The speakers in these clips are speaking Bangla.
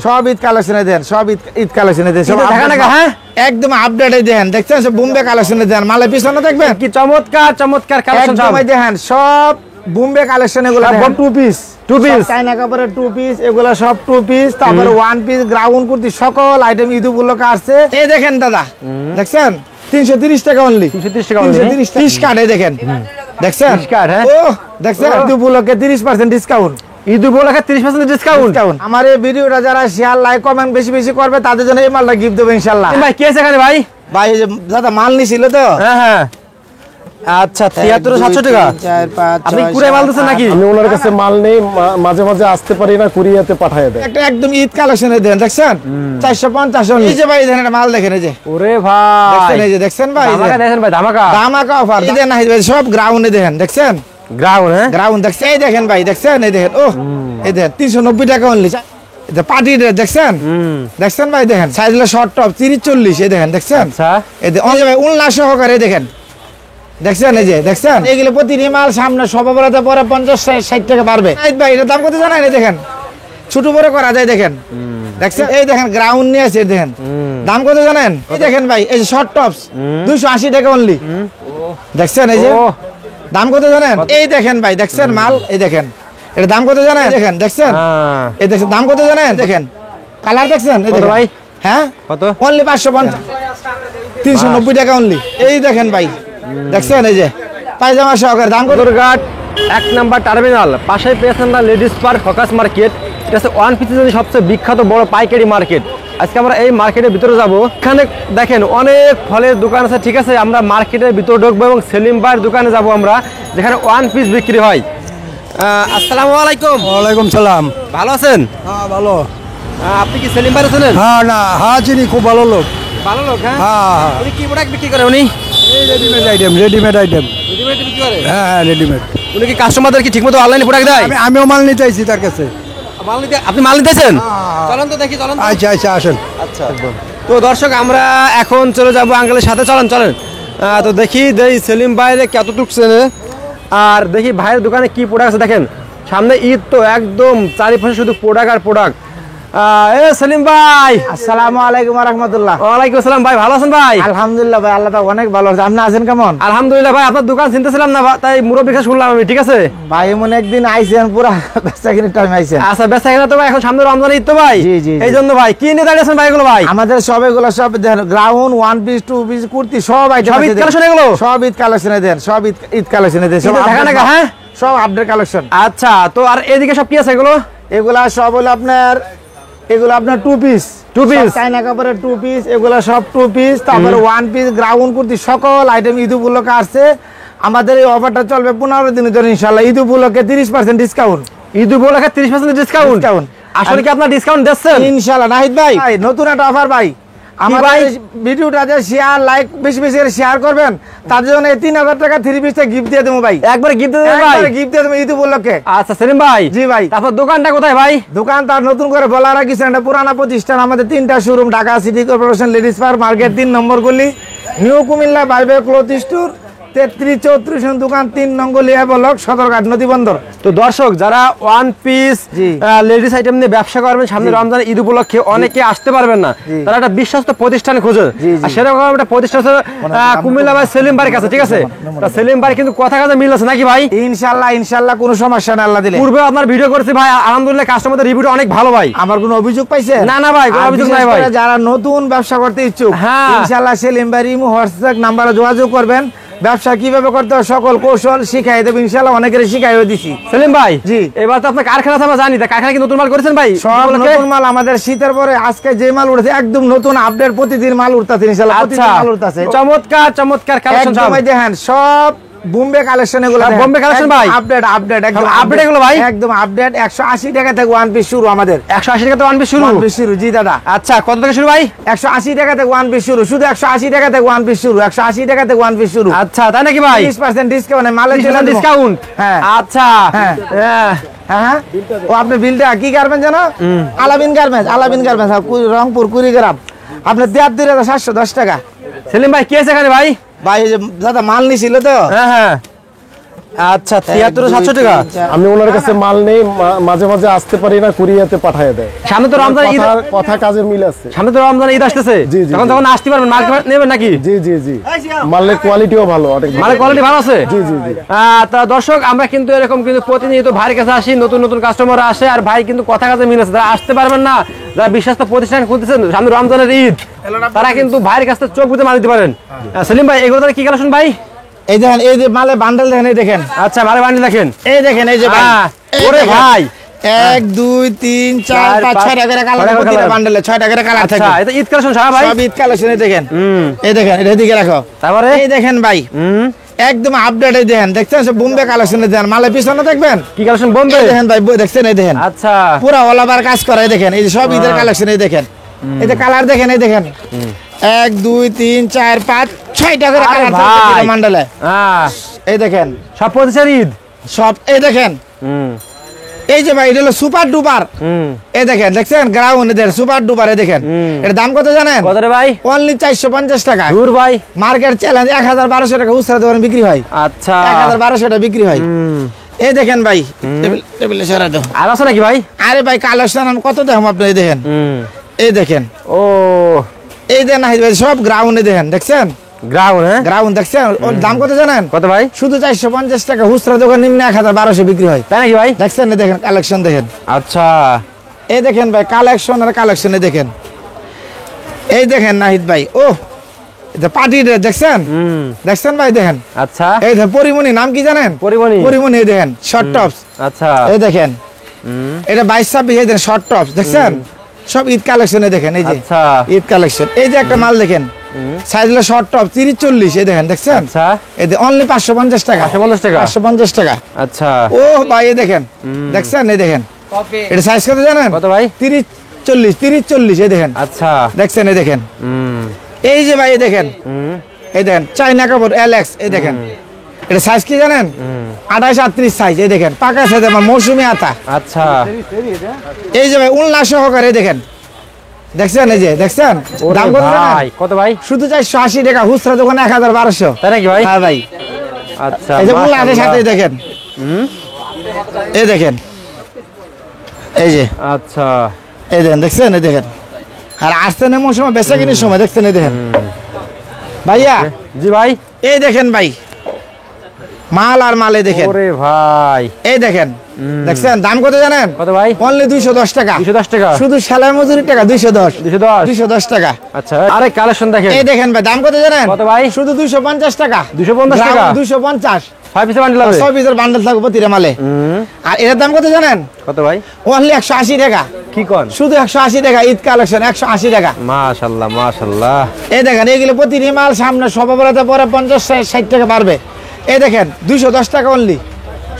সব ঈদ কালেকশনে দেন, সব ঈদ কালেকশনে দেন, সব হ্যাঁ একদম আপডেটে দেন। দেখছেন সব বোম্বে কালেকশনে দেন, মালের পিছনে দেখবেন কি চমৎকার চমৎকার কালেকশন সব একদমই দেখেন সব বোম্বে কালেকশন। এগুলো সব টু পিস, টু পিস চাইনা কাপড়ের টু পিস, এগুলো সব টু পিস। তারপরে ওয়ান পিস, গ্রাউন্ড কুর্তি, সকল আইটেম ঈদ উপলক্ষে আসছে। এই দেখেন দাদা, দেখছেন 330 টাকা অনলি, 330 টাকা 330 কার্ডে দেখেন, দেখছেন কার্ড। হ্যাঁ ও দেখছেন ঈদ উপলক্ষে 30% ডিসকাউন্ট, ঈদ উপলক্ষে 30% ডিসকাউন্ট। আমার এই ভিডিওটা যারা শেয়ার লাইক কমেন্ট বেশি বেশি করবে তাদের জন্য এই মালটা গিফট দেবো ইনশাআল্লাহ। ভাই কি আছে এখানে ভাই? ভাই এই যে দাদা মাল নিছিল তো, হ্যাঁ হ্যাঁ আচ্ছা 73,700 টাকা। 4 5 আপনি কুড়াই মাল দিচ্ছেন নাকি? আমি ওনার কাছে মাল নেই, মাঝে মাঝে আসতে পারি না, কুরিয়াতে পাঠিয়ে দেয়। একটা একদম ঈদ কালেকশনে দেন, দেখছেন 450 এই যে ভাই দেখেন একটা মাল দেখেন, এই যে ওরে ভাই দেখছেন, এই যে দেখছেন ভাই, ধামাকা দেখেন ভাই, ধামাকা ধামাকা অফার। এই যে না ভাই সব গ্রাউন্ডে দেখেন, দেখছেন গ্রাউন্ড। হ্যাঁ গ্রাউন্ড দেখছেন, এই দেখেন ভাই, দেখছেন এই দেখেন, ও এই দেখেন 390 টাকা অনলি। পার্টি ড্রেস দেখছেন, দেখছেন ভাই, দেখেন সাইজ হলো শর্ট টপ 30 40, এই দেখেন, দেখছেন আচ্ছা এই যে অনলি ভাই উল্লাস সহকারে দেখেন, দেখছেন এই যে দেখছেন এগুলো প্রতিটি মাল সামনে সভাপরাতে পরে 50-60 টাকা বাড়বে। এই ভাই এটার দাম কত জানেন? এই দেখেন ছোট বড় করা যায়, দেখেন দেখছেন, এই দেখেন গ্রাউন্ড নিয়ে আছে, দেখেন দাম কত জানেন? এই দেখেন ভাই এই যে শর্ট টপস 280 টাকা অনলি, দেখছেন এই যে দাম কত জানেন? এই দেখেন ভাই, দেখছেন মাল, এই দেখেন এটা দাম কত জানেন? দেখেন দেখছেন এই দেখেন দাম কত জানেন? দেখেন কালার দেখছেন, এই দেখেন ভাই হ্যাঁ কত? অনলি 550, 390 টাকা অনলি। এই দেখেন ভাই, দেখছেন এই যে পায়জামা সহকারে দাম কত? ঘাট 1 নাম্বার টার্মিনাল পাশেই পেয়েছেন না লেডিস পার্ক ফোকাস মার্কেট। এটা হচ্ছে ওয়ান পিসের জন্য সবচেয়ে বিখ্যাত বড় পাইকারি মার্কেট। আজকে আমরা এই মার্কেটের ভিতরে যাব। এখানে দেখেন অনেক ফলের দোকান আছে, ঠিক আছে? আমরা মার্কেটের ভিতরে ঢুকবো এবং সেলিম ভাইয়ের দোকানে যাব আমরা, যেখানে ওয়ান পিস বিক্রি হয়। আসসালামু আলাইকুম। ওয়ালাইকুম সালাম। ভালো আছেন? হ্যাঁ ভালো। আপনি কি সেলিম ভাই আছেন? হ্যাঁ না, হ্যাঁ চিনি, খুব ভালো লোক। ভালো লোক। হ্যাঁ হ্যাঁ উনি কি প্রোডাক্ট বিক্রি করে? উনি readymade item, readymade item. Readymade বিক্রি করে? হ্যাঁ হ্যাঁ রেডিমেড। উনি কি কাস্টমারদের কি ঠিকমতো অনলাইনে প্রোডাক্ট দেয়? আমিও মাল নিতে আইছি তার কাছে। মাল নিতে আপনি মাল নিতেছেন? চলেন তো দেখি, চলেন। আচ্ছা আচ্ছা আসেন। আচ্ছা তো দর্শক আমরা এখন চলে যাব আঙ্কেলের সাথে, চলেন চলেন। তো দেখি সেলিম ভাইরে কতটুকু চেনে, আর দেখি ভাইয়ের দোকানে কি প্রোডাক্ট আছে। দেখেন সামনে ঈদ, তো একদম চারিপাশে শুধু প্রোডাক্ট আর প্রোডাক্ট। সেলিম ভাই আসসালামু আলাইকুম ওয়া রাহমাতুল্লাহ। ওয়ালাইকুম আসসালাম ভাই, ভালো আছেন ভাই? আলহামদুলিল্লাহ ভাই, আল্লাহ তাআলা অনেক ভালো আছে। আপনি আছেন কেমন? আলহামদুলিল্লাহ ভাই, আপনার দোকান চিনতেছিলাম না, তাই মুরব্বি কাছে শুনলাম আমি, ঠিক আছে? ভাই এমন একদিন আইছেন পুরা বেচাকিনি টাইম আইছেন। আচ্ছা বেচা কিনা তো ভাই এখন সামনে রমজান ঈদ তো ভাই, জি, জি, জি। এই জন্য ভাই কি নিয়ে দাঁড়িয়েছেন ভাই এগুলো ভাই? আমাদের সব এগুলো সব ground one piece two piece kurti সব আইটেম সব ঈদ কালেকশন এগুলো? সব ঈদ কালেকশনে দেন, সব ঈদ কালেকশনে দেন, সব ঈদের ঢাকা নাকা, হ্যাঁ সব আপডেট কালেকশন। আচ্ছা তো আর এদিকে সব কি আছে এগুলো? এগুলা সব হলো আপনার, এগুলো আপনার টু পিস, টু পিস চাইনা কাপড়ের টু পিস, এগুলো সব টু পিস। তারপরে ওয়ান পিস, গ্রাউন্ড কুর্তি, সকল আইটেম ঈদ উপলক্ষে আসছে। আমাদের এই অফারটা চলবে 15 দিনের জন্য ইনশাআল্লাহ। ঈদ উপলক্ষে 30% ডিসকাউন্ট, ঈদ উপলক্ষে 30% ডিসকাউন্ট। আসলে কি আপনার ডিসকাউন্ট দিচ্ছেন? ইনশাআল্লাহ। নাহিদ ভাই নতুন একটা অফার ভাই, আমাদের ভিডিওটা যে শেয়ার লাইক বেশি বেশি করে শেয়ার করবেন তাদের জন্য 3000 টাকা 3 পিসটা গিফট দিয়ে দেবো ভাই। একবারে গিফট দেবেন ভাই? একবারে গিফট দিয়ে দেবো ঈদ উপলক্ষে। আচ্ছা সেলিম ভাই। জি ভাই। তারপর দোকানটা কোথায় ভাই? দোকান তার নতুন করে বলা রাখিছেন, এটা পুরানা প্রতিষ্ঠান। আমাদের 3টা showroom, Dhaka city corporation, ladies park market 3 নম্বর গলি, নিউ কুমিল্লা বাইবে ক্লথ স্টোর 33-34 দোকান 3 নং গলি, ব্লক সদরঘাট নদী বন্দর। তো দর্শক যারা ওয়ান পিস লেডিস আইটেম নিয়ে ব্যবসা করবেন সামনে রমজান ঈদ উপলক্ষে, অনেকে আসতে পারবেন না, তারা একটা বিশ্বস্ত প্রতিষ্ঠান খোঁজে, আর সেরকম একটা প্রতিষ্ঠান কুমিল্লা ভাই সেলিম ভাইয়ের কাছে, ঠিক আছে? সেলিম ভাই কিন্তু কথা কথা মিল আছে নাকি ভাই? ইনশাআল্লাহ ইনশাআল্লাহ কোনো সমস্যা না, আল্লাহ দিলে। পূর্বে আপনার ভিডিও করেছি ভাই, আলহামদুলিল্লাহ কাস্টমারদের রিভিউটা অনেক ভালো ভাই। আমার কোনো অভিযোগ পাইছে? না না ভাই, কোনো অভিযোগ নাই ভাই। যারা নতুন ব্যবসা করতে ইচ্ছুক, হ্যাঁ ইনশাআল্লাহ সেলিম ভাই ইমো হোয়াটসঅ্যাপ নাম্বারে যোগাযোগ করবেন। ব্যবসা কিভাবে করতে হয় সকল কৌশল শিখাই দেব ইনশাআল্লাহ, অনেকের শিখাইও দিছি। সেলিম ভাই জি, এবার তো আপনার কারখানা আমরা জানি, কারখানা কি নতুন মাল করেছেন ভাই? সব নতুন মাল আমাদের শীতের পরে আজকে যে মাল উঠেছে একদম নতুন আপডেট, প্রতিদিন মাল উঠতেছে ইনশাআল্লাহ, প্রতিদিন মাল উঠতেছে। চমৎকার চমৎকার কালেকশন সব দেখেন, সব বোম্বে কালেকশন, এগুলো বোম্বে কালেকশন ভাই, আপডেট আপডেট একদম আপডেট এগুলো ভাই, একদম আপডেট। 180 টাকা থেকে ওয়ান পিস শুরু আমাদের। 180 টাকা থেকে ওয়ান পিস শুরু? ওয়ান পিস শুরু, জি দাদা। আচ্ছা কত থেকে শুরু ভাই? 180 টাকা থেকে ওয়ান পিস শুরু, শুধু 180 টাকা থেকে ওয়ান পিস শুরু, 180 টাকা থেকে ওয়ান পিস শুরু। আচ্ছা তাই নাকি ভাই? 30% ডিসকাউন্ট, মালের জন্য ডিসকাউন্ট। হ্যাঁ আচ্ছা হ্যাঁ হ্যাঁ হ্যাঁ। ও আপনি বিলটা কি গার্মেন্টস জানো? আলামিন গার্মেন্টস, আলামিন গার্মেন্টস, রংপুর কুড়িগ্রাম। আপনি 73,710 টাকা। সেলিম ভাই কি আছে এখানে ভাই? ভাই এই যে দাদা মাল নিছিল তো, হ্যাঁ হ্যাঁ আচ্ছা 73 700 টাকা। আমি ওনার কাছে মাল নেই, মাঝে মাঝে আসতে পারি না, কুরিয়াতে পাঠিয়ে দেয়। সামনে তো রমজান ঈদ, কথা কাজে মিল আছে। সামনে তো রমজান ঈদ আসতেছে, জি, জি, তখন জি। তখন আসতে পারবেন, মার্কেট নেবেন নাকি? জি জি জি, মালের কোয়ালিটিও ভালো, অনেক মালের কোয়ালিটি ভালো আছে। জি জি জি। তা দর্শক, আমরা কিন্তু এরকম কিন্তু প্রতিনিয়ত ভাইয়ের কাছে আসি, নতুন নতুন কাস্টমার আসে, আর ভাই কিন্তু কথা কাজে মিল আছে। যারা আসতে পারবেন না, যারা বিশ্বাস্ত প্রতিষ্ঠান খুলতেছেন, সামনে রমজানের ঈদ, তারা কিন্তু ভাইয়ের কাছে চোখ বুঝে মাল দিতে পারেন। সেলিম ভাই, এগুলো তাহলে কি কালেকশন ভাই? এই দেখেন, এই যে মালে বান্ডেল দেখেন, এই দেখেন, আচ্ছা মালে বান্ডি দেখেন, এই দেখেন, এই যে ভাই, এই ওরে দেখেন। ভাই 1 2 3 4 5 6 টাকার কালার, ছয়টা প্রতিটা colour। বান্ডেলে 6 টাকার কালার আচ্ছা থাকে। এটা ঈদ কালেকশন সারা ভাই। সব ঈদ কালেকশন, এই দেখেন, এই দেখেন, এটা দিকে রাখো। তারপরে এই দেখেন ভাই, একদম আপডেট, এই দেখেন, দেখছেন সব বোম্বে কালেকশনে দেন, মালে পিছনে দেখবেন, কি কালেকশন বোম্বে? এই দেখেন ভাই, দেখছেন, এই দেখেন, আচ্ছা পুরো অল ওভার কাজ করা, এই দেখেন, এই যে সব ঈদের কালেকশন, এই দেখেন, এই যে কালার দেখেন, এই দেখেন, 1 2 3 4 5 6 টাকার আরে কালার ভাই। থাকে বান্ডেলে, হ্যাঁ, এই দেখেন, সব প্রতিষ্ঠান ঈদ। সব, এই দেখেন, এই যে ভাই, এটা হলো সুপার ডুপার, এই দেখেন, দেখছেন গ্রাউন্ড, এদের সুপার ডুপার, এই দেখেন, এর দাম কত জানেন? কত রে ভাই? অনলি 450 টাকা। দূর ভাই। মার্কেট চ্যালেঞ্জ 1200 টাকা উসরা দোকানে বিক্রি হয়, আচ্ছা 1200 টাকা বিক্রি হয়। এই দেখেন ভাই, টেবিলে সরা দাও। আর আছে নাকি ভাই? আরে ভাই, কালেকশন আমি কত দেখো আপনি, এই দেখেন, এই দেখেন, ও এই দেখেন, নাহিদ ভাই, সব গ্রাউন্ডে দেখেন, দেখছেন গ্রাউন্ড, হ্যাঁ গ্রাউন্ড, দেখছেন ওর দাম কত জানেন? কত ভাই? শুধু 450 টাকা, হুসরা দোকান নিম্ন 1200 বিক্রি হয়। তাই নাকি ভাই? দেখছেন, এই দেখেন কালেকশন দেখেন, আচ্ছা এই দেখেন ভাই, কালেকশন আর কালেকশনে দেখেন, এই দেখেন নাহিদ ভাই, ও এটা পার্টি ড্রেস, দেখছেন, দেখছেন ভাই, দেখেন, আচ্ছা এই দেখেন, পরিমণি, নাম কি জানেন? পরিমণি। পরিমণি, এই দেখেন শর্ট টপস, আচ্ছা এই দেখেন, এটা 22 26, এই দেখেন শর্ট টপস, দেখছেন সব ঈদ কালেকশনে দেখেন, এই যে আচ্ছা ঈদ কালেকশন, এই যে একটা মাল দেখেন, সাইজ হলো শর্ট টপ 30 40, এই দেখেন, দেখছেন, আচ্ছা এই যে অনলি 550 টাকা, 550 টাকা। 550 টাকা। আচ্ছা ও ভাই, এই দেখেন, দেখছেন, এই দেখেন, এটা সাইজ কত জানেন? কত ভাই? 30 40, এই দেখেন, আচ্ছা দেখছেন, এই দেখেন, এই যে ভাই, এই দেখেন, এই দেখেন চাইনা কাপড় এলএক্স, এই দেখেন, এটা সাইজ কি জানেন? 28 38 সাইজ, এই দেখেন, পাকা সাইজ, আমার মৌসুমি আতা। আচ্ছা এই যে ভাই, উল্লা সহকারে, এই দেখেন, দেখছেন, এই যে দেখছেন, ওরে দাম কত জানেন? ভাই, কত ভাই? শুধু 480 টাকা, খুচরা দোকানে 1200। তাই নাকি ভাই? হ্যাঁ ভাই, আচ্ছা এই যে উল্লাদের মাশাআল্লাহ। সাথে দেখেন, এই দেখেন, এই যে, আচ্ছা এই দেখেন, দেখছেন, এই দেখেন, আর আসতে নেমন সময় বেচা কিনির সময়, দেখছেন, এই দেখেন ভাইয়া, জি ভাই। এই দেখেন ভাই, মাল আর মালে দেখেন, ওরে ভাই, এই দেখেন, দেখছেন, দাম কত জানেন? কত ভাই? অনলি 210 টাকা, 210 টাকা। শুধু সেলাই মজুরি টাকা 210, 210 210 টাকা। আচ্ছা, আরে কালেকশন দেখেন, এই দেখেন ভাই, দাম কত জানেন? কত ভাই? শুধু 250 টাকা, 250 টাকা? 250, 5 পিসের বান্ডেল হবে। 6 পিসের বান্ডেল থাকবে প্রতিটা মালে। আর এর দাম কত জানেন? কত ভাই? অনলি 180 টাকা, কি কোন? শুধু 180 টাকা, ঈদ কালেকশন 180 টাকা। মাশাআল্লাহ মাশাআল্লাহ। এই দেখেন, এইগুলো প্রতিটি মাল সামনে সবাবরাতে পরে 50 60 টাকা বাড়বে। এই দেখেন 210 টাকা অনলি,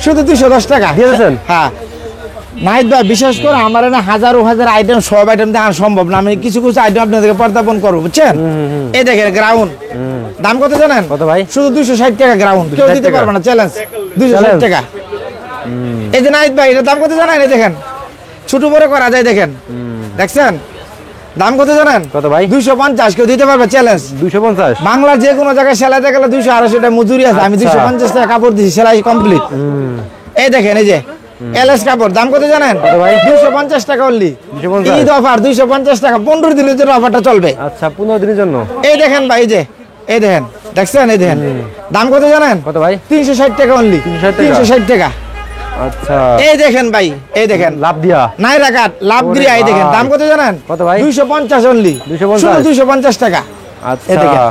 শুধু 210 টাকা দিয়ে দিয়েছেন? হ্যাঁ নাহিদ ভাই, বিশেষ করে আমার না হাজার আইটেম, সব আইটেম দেখানো সম্ভব না, আমি কিছু কিছু আইটেম আপনাদেরকে পর্দাপন করবো, বুঝছেন। এই দেখেন গ্রাউন্ড, দাম কত জানেন? কত ভাই? শুধু 260 টাকা গ্রাউন্ড, কেউ 260 দিতে টাকা? পারবে না, চ্যালেঞ্জ 260 টাকা। এই যে নাহিদ ভাই, এটার দাম কত জানেন? এই দেখেন, ছোট বড় করা যায়, দেখেন, দেখছেন দাম কত জানেন? কত ভাই? 250, কেউ দিতে পারবে, চ্যালেঞ্জ। 250? বাংলার যে কোনো জায়গায় সেলাইতে গেলে 200 250 টাকা মজুরি আছে, আমি আচ্ছা। 250 টাকা কাপড় দিছি, সেলাই কমপ্লিট। এই দেখেন, এই যে এলএস কাপড়, দাম কত জানেন? কত ভাই? 250 টাকা অনলি, 250? ঈদ অফার 250 টাকা, 15 দিনের জন্য অফারটা চলবে। আচ্ছা 15 দিনের জন্য। এই দেখেন ভাই, এই যে, এই দেখেন, দেখছেন, এই দেখেন, দাম কত জানেন? কত ভাই? 360 টাকা অনলি, 360 টাকা? 360 টাকা। আচ্ছা, এই দেখেন ভাই, এই দেখেন, লাভ দিয়া। নাইরা কাট লাভ ওরে গ্রিয়া, এই দেখেন, ভাই। দাম কত জানেন? কত ভাই? 250 অনলি, 250? শুধু 250 টাকা। এই আচ্ছা দেখেন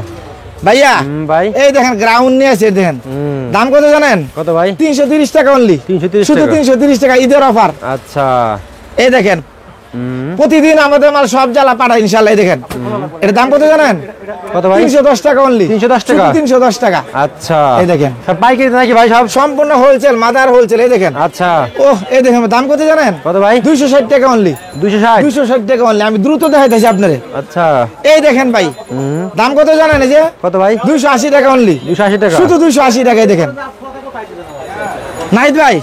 ভাইয়া, ভাই। এই দেখেন গ্রাউন্ড নিয়ে আছে, দেখেন দাম কত জানেন? কত ভাই? 330 টাকা অনলি, 330 শুধু টাকা? 330 টাকা, ঈদের অফার। আচ্ছা এই দেখেন, প্রতিদিন আমাদের মাল সব জ্বালা পাঠায় ইনশাআল্লাহ। এই দেখেন, এর দাম কত জানেন? কত ভাই? 310 টাকা অনলি, 310 টাকা? 310 টাকা। আচ্ছা, এই দেখেন, সব পাইকারি নাকি ভাই? সব সম্পূর্ণ হোলসেল, মাদার হোলসেল। এই দেখেন, আচ্ছা, ওহ, এই দেখেন, দাম কত জানেন? কত ভাই? 260 টাকা অনলি, 260? 260 টাকা অনলি। আমি দ্রুত দেখাইতেছি আপনারে। আচ্ছা, এই দেখেন ভাই, দাম কত জানেন? এই যে কত ভাই? 280 টাকা অনলি, 280 টাকা? শুধু 280 টাকায়। দেখেন নাহিদ ভাই,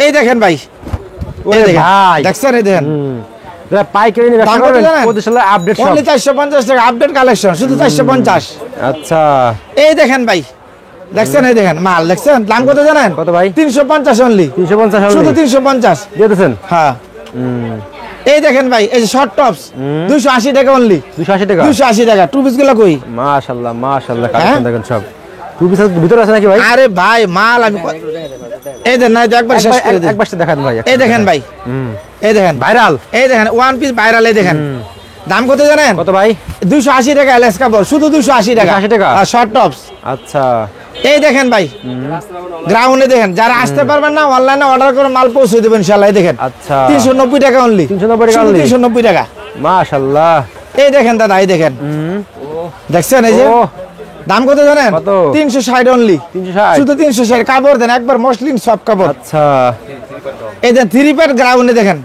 এই দেখেন ভাই, এই ওরে দেখেন, ভাই। দেখছেন, এই দেখেন, যারা পাইকারি নিয়ে দাম ব্যবসা কত করবেন, জানেন? প্রতিষ্ঠানে আপডেট সব। অনলি 450 টাকা, আপডেট কালেকশন, শুধু 450। আচ্ছা, এই দেখেন ভাই, দেখছেন এই দেখেন মাল দেখছেন দাম কত জানেন? কত ভাই? 350 অনলি, 350 শুধু only 350। দিয়ে দিয়েছেন। হ্যাঁ এই দেখেন ভাই, এই যে শর্ট টপস 280 টাকা অনলি, 280 টাকা। 280 টাকা। টু পিস গুলো কই? মাশাআল্লাহ মাশাআল্লাহ, কালেকশন দেখেন সব। টু পিস ভিতরে আছে নাকি ভাই? আরে ভাই মাল আমি এই দেন না, একবার শেষ করে দিই। একবার দেখান ভাই। এই দেখেন ভাই, এই দেখেন ভাইরাল, এই দেখেন ওয়ান পিস ভাইরাল। এই দেখেন দাম কত জানেন? কত ভাই? 280 টাকা এলএস কাপড়, শুধু 280 টাকা। 280 টাকা। আর শর্ট টপস। আচ্ছা এই দেখেন ভাই, গ্রাউন্ডে দেখেন, যারা আসতে পারবেন না অনলাইনে অর্ডার করে মাল পৌঁছে দেবেন ইনশাআল্লাহ। এই দেখেন আচ্ছা 390 টাকা অনলি, 390 টাকা only। 390 টাকা। মাশাআল্লাহ। এই দেখেন দাদা, এই দেখেন দেখছেন এই যে ও দাম কত জানেন? কত? 360 অনলি, 360। শুধু 360। কাপড় দেন একবার মসলিন সব কাপড়। আচ্ছা এই দেন থ্রি প্যাড গ্রাউন্ডে দেখেন,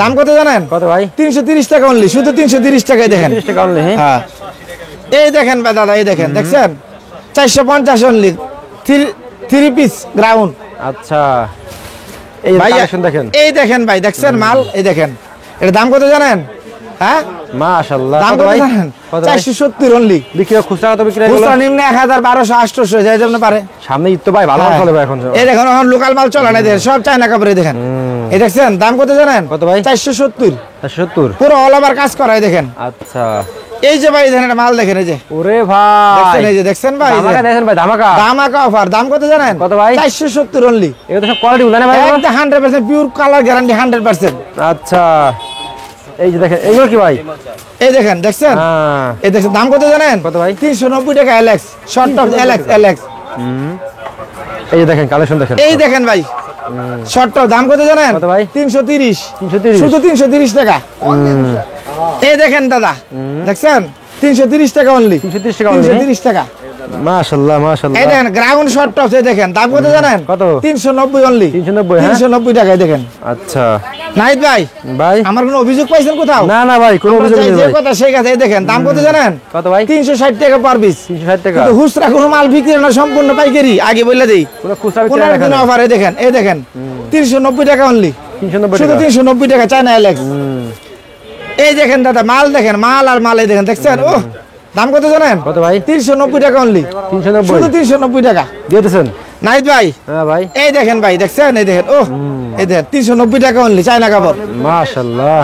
দাম কত জানেন? কত ভাই? 330 টাকা অনলি, শুধু 330 টাকায় দেখেন। 30 টাকা only। হ্যাঁ হ্যাঁ এই দেখেন ভাই দাদা, এই দেখেন দেখছেন 450 অনলি, থ্রি পিস গ্রাউন্ড। আচ্ছা এই ভাই কালেকশন দেখেন। এই দেখেন ভাই দেখছেন মাল, এই দেখেন এর দাম কত জানেন? হ্যাঁ মাশাআল্লাহ। দাম কত কত ভাই? জানেন? কত ভাই? 470 অনলি। বিক্রি খুচরা কত বিক্রি হলো? খুচরা নিম্নে 1000, 1200, 800 যাই যেমন পারে। সামনে ঈদ তো ভাই, ভালো মাল চলে ভাই এখন। এই দেখেন এখন লোকাল মাল চলে না, দেখেন সব চায়না কাপড়ে দেখেন। এই দেখছেন দাম কত জানেন? কত ভাই? 470, 470। পুরো অল ওভার কাজ করা। এই দেখেন আচ্ছা এই যে ভাই দেখেন এটা মাল দেখেন, এই যে ওরে ভাই দেখছেন, এই যে দেখছেন ভাই, এই যে ধামাকা দেখেন ভাই, ধামাকা। ধামাকা অফার। দাম কত জানেন? কত ভাই? 470 অনলি। এগুলো তো সব কোয়ালিটি গুলো না ভাই? একদম 100% পিওর কালার গ্যারান্টি 100%। আচ্ছা এই যে দেখেন এগুলো কি ভাই? এই দেখেন দেখছেন, হ্যাঁ এই দেখছেন দাম কত জানেন? কত ভাই? 390 টাকা এলএক্স শর্ট টপ, এলএক্স। এই যে দেখেন কালেকশন দেখেন। এই দেখেন ভাই শর্ট টপ, দাম কত জানেন? কত ভাই? 330, 330। শুধু 330 টাকা। এই দেখেন দাদা দেখছেন 330 টাকা অনলি, 330 টাকা only। 330 টাকা। মাশাআল্লাহ মাশাআল্লাহ। এই দেখেন গ্রাউন্ড শর্ট টপ, এই দেখেন দাম কত জানেন? কত? 390 অনলি, 390। হ্যাঁ 390 টাকায় দেখেন। আচ্ছা নাহিদ ভাই ভাই। আমার কোনো অভিযোগ পাইছেন কোথাও? না না ভাই, কোনো অভিযোগ নেই যে ভাই। কথা সেই কথা। এই দেখেন দাম কত জানেন? কত ভাই? 360 টাকা পার পিস। 360 টাকা। কিন্তু হুসরা কোনো মাল বিক্রি না, সম্পূর্ণ পাইকারি। আগে বলে দেই পুরো খুচরা কোন বিক্রি রাখা দিন অফার। এই দেখেন, এই দেখেন 390 টাকা অনলি, 390 শুধু টাকা। 390 টাকা চায়না এলেক্স। এই দেখেন দাদা মাল দেখেন, মাল আর মাল। এই দেখেন দেখছেন, ও দাম কত জানেন? কত ভাই? 390 টাকা অনলি, 390 শুধু 390 টাকা। দিয়ে দিয়েছেন। নাহিদ ভাই হ্যাঁ ভাই এই দেখেন ভাই দেখছেন, এই দেখেন ও এই দেখেন 390 টাকা অনলি চায়না কাপড়। মাশাআল্লাহ।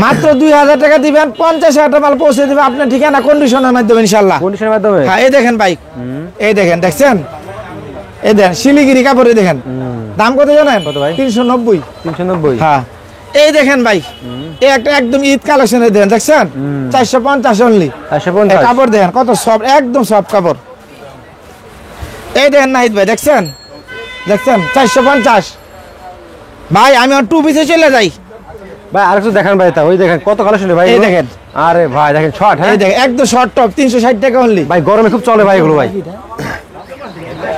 মাত্র 2000 টাকা দিবেন, 50,000 টাকা মাল পৌঁছে দিবে আপনার ঠিকানা, কন্ডিশনের মাধ্যমে ইনশাআল্লাহ। কন্ডিশনের মাধ্যমে। হ্যাঁ এই দেখেন ভাই, এই দেখেন দেখছেন, এই দেখেন শিলিগুড়ি কাপড়। এই দেখেন দাম কত জানেন? কত ভাই? 390। 390। হ্যাঁ এই দেখেন ভাই এই একটা একদম ঈদ কালেকশন। দেখেন দেখছেন 450 অনলি। 450। কাপড় দেখেন কত সফট, একদম সফট কাপড়। এই দেখেন নাহিদ ভাই দেখছেন, দেখছেন 450। ভাই আমি টু পিসে চলে যাই। ভাই আরেকটু দেখান ভাই, তা ওই দেখেন কত কালেকশন ভাই। এই এগুলো? দেখেন। আরে ভাই দেখেন শর্ট। হ্যাঁ এই দেখেন একদম শর্ট টপ 360 টাকা অনলি। ভাই গরমে খুব চলে ভাই এগুলো ভাই।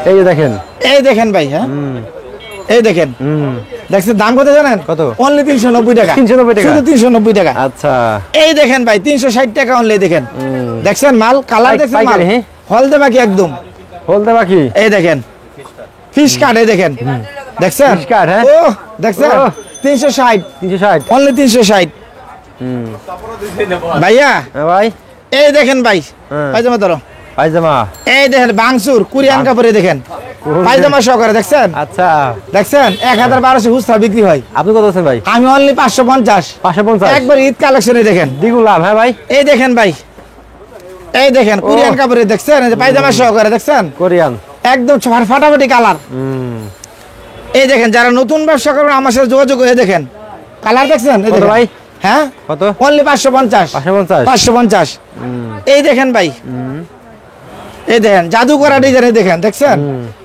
এই যে দেখেন। এই দেখেন ভাই, হ্যাঁ এই দেখেন দেখছেন দাম কত জানেন? কত? অনলি 390 টাকা। 390 টাকা। শুধু 390 টাকা। আচ্ছা এই দেখেন ভাই 360 টাকা অনলি। দেখেন দেখছেন মাল, কালার দেখছেন মাল, পাইকারি, হ্যাঁ? হলদে বাকি একদম। বলতে বাকি। এই দেখেন ফিশ কাট, এই দেখেন দেখছেন Fish card, হ্যাঁ? ও দেখছেন ও। 360, 360। অনলি 360। ভাইয়া হ্যাঁ ভাই। এই দেখেন ভাই হ্যাঁ। পায়জামা ধরো। পায়জামা। এই দেখেন বাংসুর কোরিয়ান কাপড়ে দেখেন পায়জামা সহকারে দেখছেন, আচ্ছা দেখছেন 1000-1200 হুস্তা বিক্রি হয়। আপনি কত আছেন ভাই? আমি অনলি 550। 550। একবার ঈদ কালেকশনে দেখেন, দ্বিগুণ লাভ। হ্যাঁ ভাই এই দেখেন ভাই, এই দেখেন কোরিয়ান কাপড়ে দেখছেন, এই যে পায়জামা সহকারে দেখছেন, কোরিয়ান। একদম ফাটাফাটি কালার। হুম। এই দেখেন যারা নতুন ব্যবসা করবেন আমার সাথে যোগাযোগ করে দেখেন, কালার দেখছেন। এই কত দেখেন। ভাই? হ্যাঁ কত? অনলি 550। 550। 550। এই দেখেন ভাই, এই দেখেন জাদু করা ডিজাইন। দেখেন দেখছেন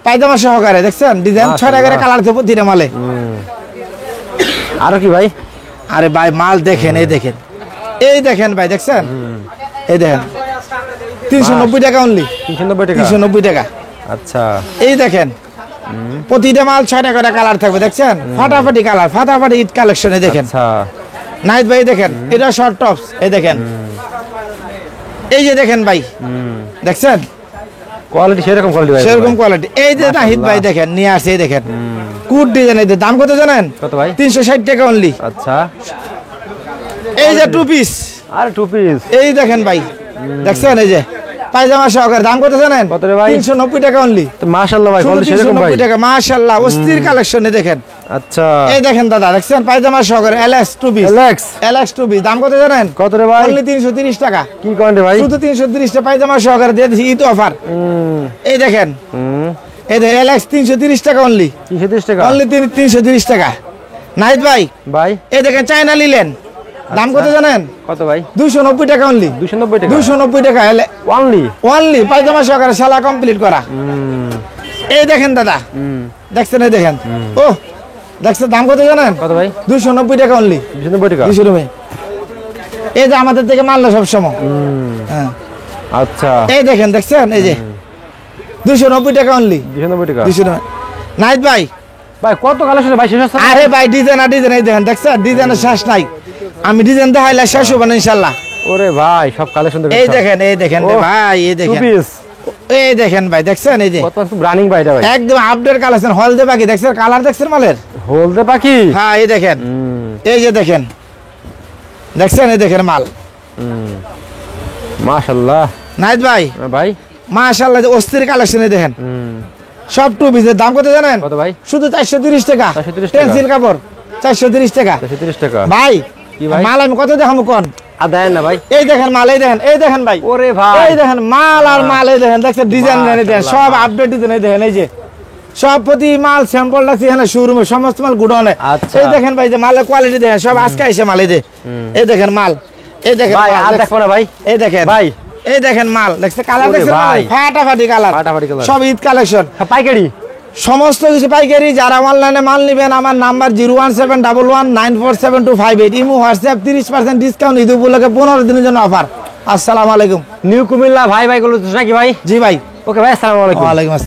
পায়জামা সহকারে দেখছেন ডিজাইন, 6 টাকার কালার থেকে প্রতিটা মালে। আরো কি ভাই? আরে ভাই মাল দেখেন, এই দেখেন, এই দেখেন ভাই দেখছেন, এই দেখেন 390 টাকা অনলি, 390 টাকা। 390 টাকা। আচ্ছা এই দেখেন প্রতিটা মাল 6 টাকা কালার থাকবে দেখছেন, ফাটাফাটি কালার, ফাটাফাটি ঈদ কালেকশনে দেখেন। আচ্ছা নাহিদ ভাই দেখেন এটা শর্ট টপস। এই দেখেন এই যে দেখেন ভাই দেখছেন কোয়ালিটি সেরকম কোয়ালিটি ভাই। সেরকম কোয়ালিটি। এই যে নাহিদ ভাই দেখেন নিয়ে আসে, এই দেখেন কুট ডিজাইন। এই দাম কত জানেন? কত ভাই? 360 টাকা অনলি। আচ্ছা এই যে টু পিস, আর টু পিস। এই দেখেন ভাই দেখছেন, এই যে পায়জামা সহকারে দাম কত জানেন? কত রে ভাই? 390 টাকা অনলি। তো মাশাআল্লাহ ভাই, শুধু কোয়ালিটি সেরকম ভাই। 390 টাকা, মাশাআল্লাহ, অস্থির কালেকশনে দেখেন। আচ্ছা, এই দেখেন দাদা, দেখছেন পায়জামা সহকারে LX 2 piece. Relax. LX 2 piece দাম কত জানেন? কত রে ভাই? অনলি 330 টাকা। কি করেন রে ভাই? শুধু 330 টাকা পায়জামা সহকারে দিয়ে দিছি ঈদ অফার। এই দেখেন, এই দেখেন LX 330 টাকা অনলি। 330 টাকা অনলি 330 টাকা। নাহিদ ভাই, ভাই। এই দেখেন চায়না নিলেন, দাম কত জানেন? কত ভাই? 290 টাকা অনলি। 290 টাকা 290 টাকা অনলি। অনলি পায়জামা সহকারে সালা কমপ্লিট করা। এই দেখেন দাদা, দেখছেন? এই দেখেন, ও দেখছেন দাম কত জানেন? কত ভাই? 290 টাকা অনলি। 290 টাকা। 290। এই যে আমাদের থেকে মাল না সবসময়। হ্যাঁ, আচ্ছা, এই দেখেন, দেখছেন? এই যে 290 টাকা অনলি। 290 টাকা। 290। নাইট ভাই, ভাই কত কালেকশন ভাই, শেষ হচ্ছে না? আরে ভাই ডিজাইন আর ডিজাইন, এই দেখেন, দেখছেন? ডিজাইনের শেষ নাই। আমি ডিজাইন দেখাইলে শেষ হবে না ইনশাআল্লাহ। ওরে ভাই, সব কালেকশন দেখেন। এই দেখেন, এই দেখেন রে ওহ, ভাই, এই টু দেখেন, পিস। এই দেখেন ভাই, দেখছেন? এই যে বর্তমান খুব রানিং ভাই এটা ভাই। একদম আপডেট কালেকশন, হলদে বাকি, দেখছেন? কালার দেখছেন মালের? হলদে পাখি। হ্যাঁ, এই দেখেন, এই যে দেখেন, দেখছেন? এই দেখেন মাল। মাশাআল্লাহ। নাইট ভাই, ভাই মাশাআল্লাহ, অস্থির কালেকশন। এই দেখেন সব টু পিসের দাম কত জানেন? কত ভাই? শুধু 430 টাকা। 430 টাকা। পেন্সিল কাপড় 430 টাকা। 430 টাকা। ভাই, কি ভাই? মাল আমি কত দেখাবো কোন? আর দেন না ভাই। এই দেখেন মাল, এই দেখেন, এই দেখেন ভাই, ওরে ভাই, এই দেখেন মাল আর মাল, এই দেখেন, দেখছেন? ডিজাইন দেখেন, সব আপডেট ডিজাইন। এই দেখেন, এই যে সব প্রতি মাল স্যাম্পল রাখছি এখানে শোরুমে, সমস্ত মাল গুডাউনে। আচ্ছা। এই দেখেন ভাই, যে মালের কোয়ালিটি দেখেন, সব আজকে এসে মাল। এই যে এই দেখেন মাল, এই দেখেন ভাই মাল, আর দেখছেন? দেখো না ভাই। এই দেখেন ভাই, এই দেখেন মাল, দেখছেন? কালার ওরে দেখছেন? ভাই। ফাটাফাটি কালার, ফাটাফাটি কালার। সব ঈদ কালেকশন, হ্যাঁ, পাইকারি। সমস্ত কিছু পাইকারি। যারা অনলাইনে মাল নেবেন, আমার number 01711947258। Imo WhatsApp 30% discount, Eid উপলক্ষে 15 দিনের জন্য অফার। আসসালামু আলাইকুম। নিউ কুমিল্লা ভাই, ভাই গুলো নাকি ভাই? জি ভাই, ওকে ভাই, আসসালামু আলাইকুম। ওয়ালাইকুম আসসালাম।